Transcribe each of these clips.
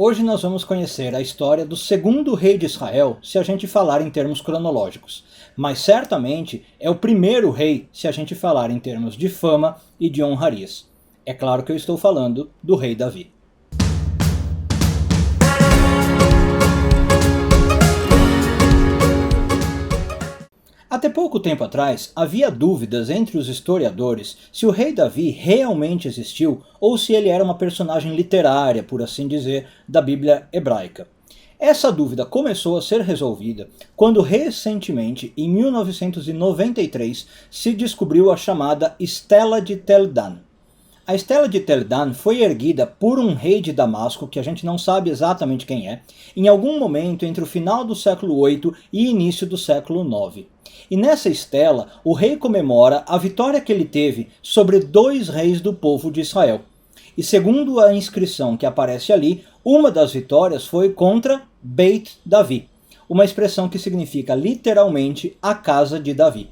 Hoje nós vamos conhecer a história do segundo rei de Israel, se a gente falar em termos cronológicos. Mas certamente é o primeiro rei se a gente falar em termos de fama e de honrarias. É claro que eu estou falando do rei Davi. Até pouco tempo atrás, havia dúvidas entre os historiadores se o rei Davi realmente existiu ou se ele era uma personagem literária, por assim dizer, da Bíblia hebraica. Essa dúvida começou a ser resolvida quando recentemente, em 1993, se descobriu a chamada Estela de Tel Dan. A Estela de Tel Dan foi erguida por um rei de Damasco, que a gente não sabe exatamente quem é, em algum momento entre o final do século VIII e início do século IX. E nessa estela, o rei comemora a vitória que ele teve sobre dois reis do povo de Israel. E segundo a inscrição que aparece ali, uma das vitórias foi contra Beit Davi, uma expressão que significa literalmente a casa de Davi.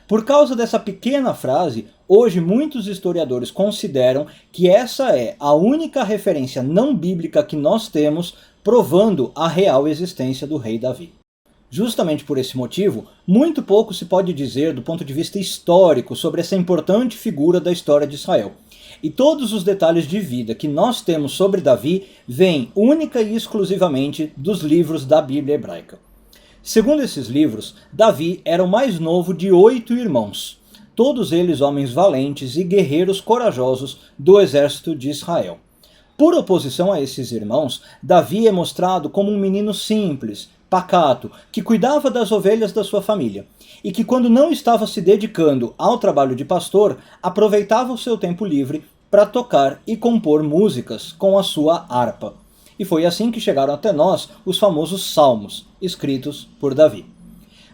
Por causa dessa pequena frase, hoje muitos historiadores consideram que essa é a única referência não bíblica que nós temos provando a real existência do rei Davi. Justamente por esse motivo, muito pouco se pode dizer do ponto de vista histórico sobre essa importante figura da história de Israel. E todos os detalhes de vida que nós temos sobre Davi vêm única e exclusivamente dos livros da Bíblia hebraica. Segundo esses livros, Davi era o mais novo de 8 irmãos, todos eles homens valentes e guerreiros corajosos do exército de Israel. Por oposição a esses irmãos, Davi é mostrado como um menino simples, pacato, que cuidava das ovelhas da sua família, e que quando não estava se dedicando ao trabalho de pastor, aproveitava o seu tempo livre para tocar e compor músicas com a sua harpa. E foi assim que chegaram até nós os famosos salmos, escritos por Davi.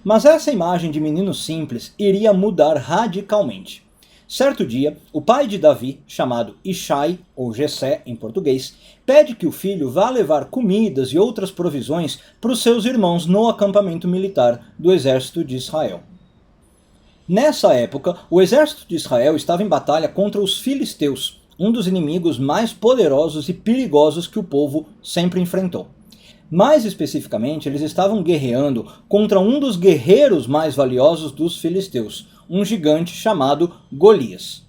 Mas essa imagem de menino simples iria mudar radicalmente. Certo dia, o pai de Davi, chamado Ishai, ou Jessé em português, pede que o filho vá levar comidas e outras provisões para os seus irmãos no acampamento militar do exército de Israel. Nessa época, o exército de Israel estava em batalha contra os filisteus, um dos inimigos mais poderosos e perigosos que o povo sempre enfrentou. Mais especificamente, eles estavam guerreando contra um dos guerreiros mais valiosos dos filisteus, um gigante chamado Golias.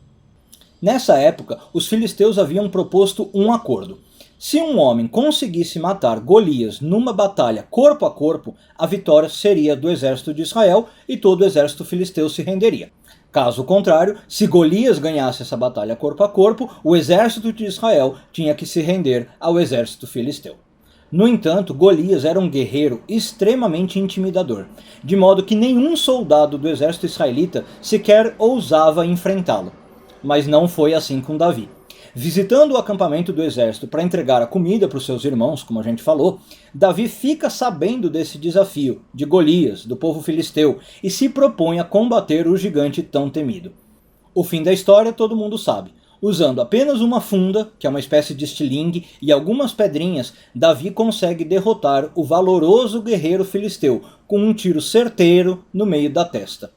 Nessa época, os filisteus haviam proposto um acordo. Se um homem conseguisse matar Golias numa batalha corpo a corpo, a vitória seria do exército de Israel e todo o exército filisteu se renderia. Caso contrário, se Golias ganhasse essa batalha corpo a corpo, o exército de Israel tinha que se render ao exército filisteu. No entanto, Golias era um guerreiro extremamente intimidador, de modo que nenhum soldado do exército israelita sequer ousava enfrentá-lo. Mas não foi assim com Davi. Visitando o acampamento do exército para entregar a comida para os seus irmãos, como a gente falou, Davi fica sabendo desse desafio de Golias, do povo filisteu, e se propõe a combater o gigante tão temido. O fim da história todo mundo sabe. Usando apenas uma funda, que é uma espécie de estilingue, e algumas pedrinhas, Davi consegue derrotar o valoroso guerreiro filisteu com um tiro certeiro no meio da testa.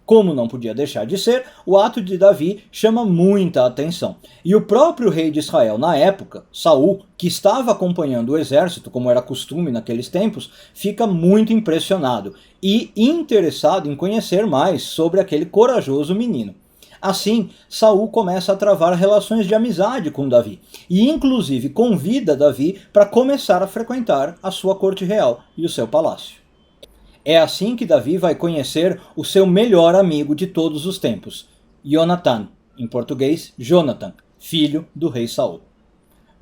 Como não podia deixar de ser, o ato de Davi chama muita atenção. E o próprio rei de Israel na época, Saul, que estava acompanhando o exército, como era costume naqueles tempos, fica muito impressionado e interessado em conhecer mais sobre aquele corajoso menino. Assim, Saul começa a travar relações de amizade com Davi, e inclusive convida Davi para começar a frequentar a sua corte real e o seu palácio. É assim que Davi vai conhecer o seu melhor amigo de todos os tempos, Jonatan, em português, Jonathan, filho do rei Saul.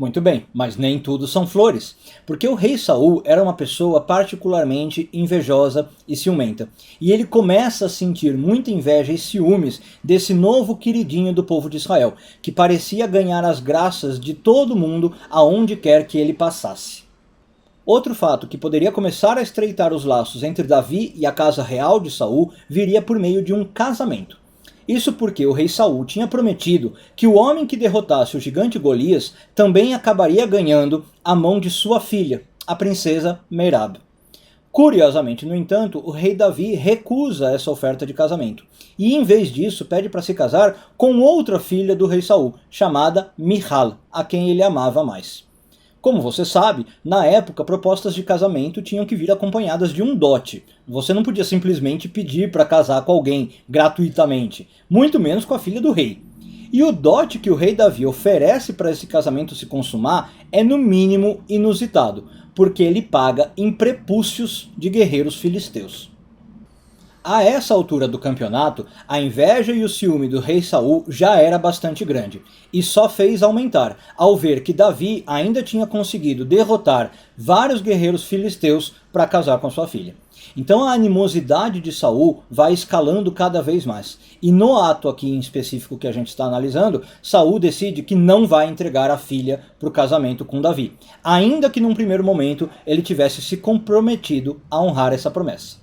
Muito bem, mas nem tudo são flores, porque o rei Saul era uma pessoa particularmente invejosa e ciumenta, e ele começa a sentir muita inveja e ciúmes desse novo queridinho do povo de Israel, que parecia ganhar as graças de todo mundo aonde quer que ele passasse. Outro fato que poderia começar a estreitar os laços entre Davi e a casa real de Saul viria por meio de um casamento. Isso porque o rei Saul tinha prometido que o homem que derrotasse o gigante Golias também acabaria ganhando a mão de sua filha, a princesa Merab. Curiosamente, no entanto, o rei Davi recusa essa oferta de casamento, e em vez disso pede para se casar com outra filha do rei Saul, chamada Michal, a quem ele amava mais. Como você sabe, na época propostas de casamento tinham que vir acompanhadas de um dote. Você não podia simplesmente pedir para casar com alguém gratuitamente, muito menos com a filha do rei. E o dote que o rei Davi oferece para esse casamento se consumar é no mínimo inusitado, porque ele paga em prepúcios de guerreiros filisteus. A essa altura do campeonato, a inveja e o ciúme do rei Saul já era bastante grande, e só fez aumentar ao ver que Davi ainda tinha conseguido derrotar vários guerreiros filisteus para casar com sua filha. Então a animosidade de Saul vai escalando cada vez mais, e no ato aqui em específico que a gente está analisando, Saul decide que não vai entregar a filha para o casamento com Davi, ainda que num primeiro momento ele tivesse se comprometido a honrar essa promessa.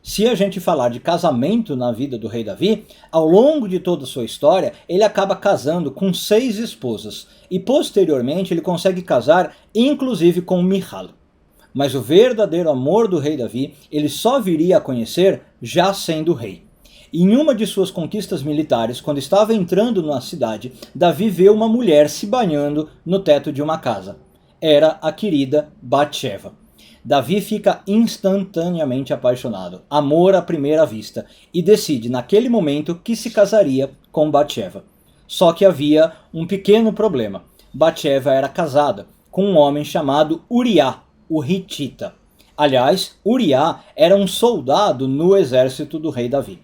Se a gente falar de casamento na vida do rei Davi, ao longo de toda a sua história, ele acaba casando com 6 esposas, e posteriormente ele consegue casar inclusive com Michal. Mas o verdadeiro amor do rei Davi, ele só viria a conhecer já sendo rei. Em uma de suas conquistas militares, quando estava entrando na cidade, Davi vê uma mulher se banhando no teto de uma casa. Era a querida Batseba. Davi fica instantaneamente apaixonado, amor à primeira vista, e decide naquele momento que se casaria com Batseba. Só que havia um pequeno problema. Batseba era casada com um homem chamado Uriá, o Hitita. Aliás, Uriá era um soldado no exército do rei Davi.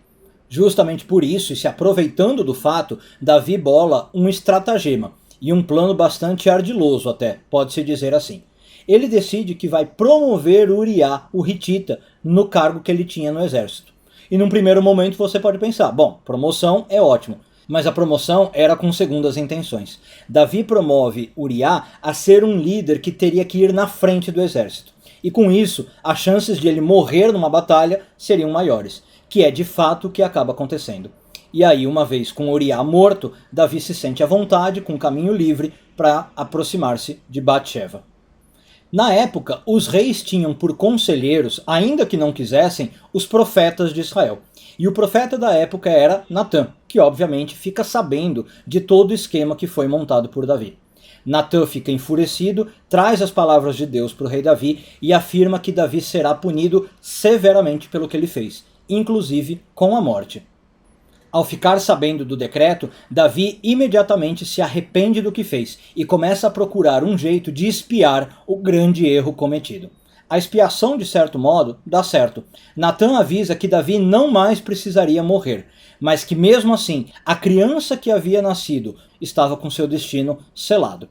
Justamente por isso, e se aproveitando do fato, Davi bola um estratagema, e um plano bastante ardiloso até, pode-se dizer assim. Ele decide que vai promover Uriá, o Hitita, no cargo que ele tinha no exército. E num primeiro momento você pode pensar, bom, promoção é ótimo, mas a promoção era com segundas intenções. Davi promove Uriá a ser um líder que teria que ir na frente do exército. E com isso, as chances de ele morrer numa batalha seriam maiores, que é de fato o que acaba acontecendo. E aí, uma vez com Uriá morto, Davi se sente à vontade, com caminho livre, para aproximar-se de Batseba. Na época, os reis tinham por conselheiros, ainda que não quisessem, os profetas de Israel. E o profeta da época era Natã, que obviamente fica sabendo de todo o esquema que foi montado por Davi. Natã fica enfurecido, traz as palavras de Deus para o rei Davi e afirma que Davi será punido severamente pelo que ele fez, inclusive com a morte. Ao ficar sabendo do decreto, Davi imediatamente se arrepende do que fez e começa a procurar um jeito de expiar o grande erro cometido. A expiação, de certo modo, dá certo. Natã avisa que Davi não mais precisaria morrer, mas que mesmo assim, a criança que havia nascido estava com seu destino selado.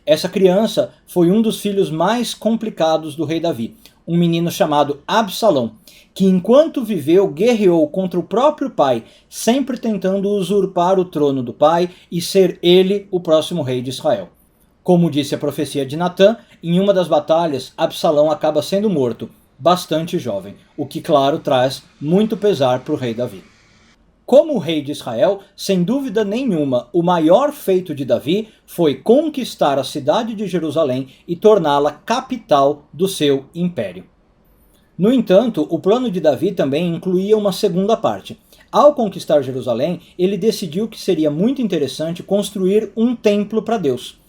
Essa criança foi um dos filhos mais complicados do rei Davi, um menino chamado Absalão, que enquanto viveu guerreou contra o próprio pai, sempre tentando usurpar o trono do pai e ser ele o próximo rei de Israel. Como disse a profecia de Natã, em uma das batalhas, Absalão acaba sendo morto, bastante jovem, o que claro traz muito pesar para o rei Davi. Como rei de Israel, sem dúvida nenhuma, o maior feito de Davi foi conquistar a cidade de Jerusalém e torná-la capital do seu império. No entanto, o plano de Davi também incluía uma segunda parte. Ao conquistar Jerusalém, ele decidiu que seria muito interessante construir um templo para Deus.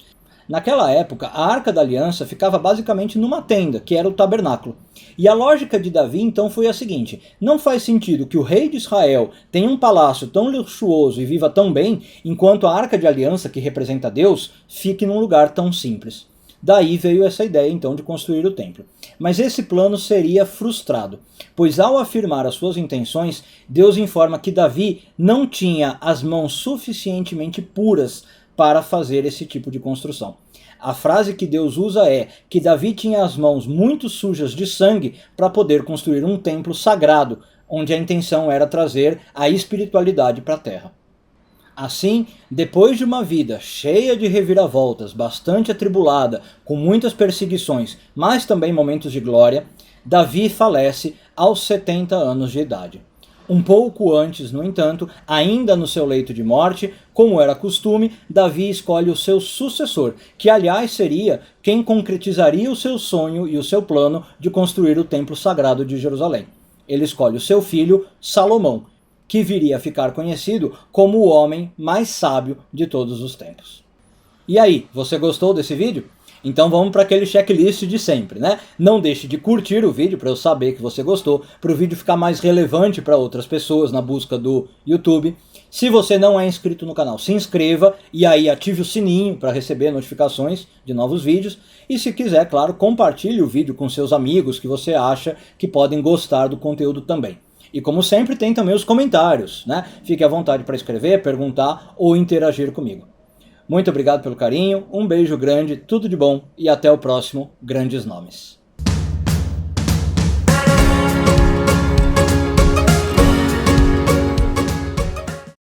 Naquela época, a Arca da Aliança ficava basicamente numa tenda, que era o tabernáculo. E a lógica de Davi então foi a seguinte: não faz sentido que o rei de Israel tenha um palácio tão luxuoso e viva tão bem, enquanto a Arca de Aliança, que representa Deus, fique num lugar tão simples. Daí veio essa ideia então de construir o templo. Mas esse plano seria frustrado, pois ao afirmar as suas intenções, Deus informa que Davi não tinha as mãos suficientemente puras para fazer esse tipo de construção. A frase que Deus usa é que Davi tinha as mãos muito sujas de sangue para poder construir um templo sagrado, onde a intenção era trazer a espiritualidade para a terra. Assim, depois de uma vida cheia de reviravoltas, bastante atribulada, com muitas perseguições, mas também momentos de glória, Davi falece aos 70 anos de idade. Um pouco antes, no entanto, ainda no seu leito de morte, como era costume, Davi escolhe o seu sucessor, que aliás seria quem concretizaria o seu sonho e o seu plano de construir o templo sagrado de Jerusalém. Ele escolhe o seu filho, Salomão, que viria a ficar conhecido como o homem mais sábio de todos os tempos. E aí, você gostou desse vídeo? Então vamos para aquele checklist de sempre, né? Não deixe de curtir o vídeo para eu saber que você gostou, para o vídeo ficar mais relevante para outras pessoas na busca do YouTube. Se você não é inscrito no canal, se inscreva e aí ative o sininho para receber notificações de novos vídeos. E se quiser, claro, compartilhe o vídeo com seus amigos que você acha que podem gostar do conteúdo também. E como sempre tem também os comentários, né? Fique à vontade para escrever, perguntar ou interagir comigo. Muito obrigado pelo carinho, um beijo grande, tudo de bom e até o próximo Grandes Nomes.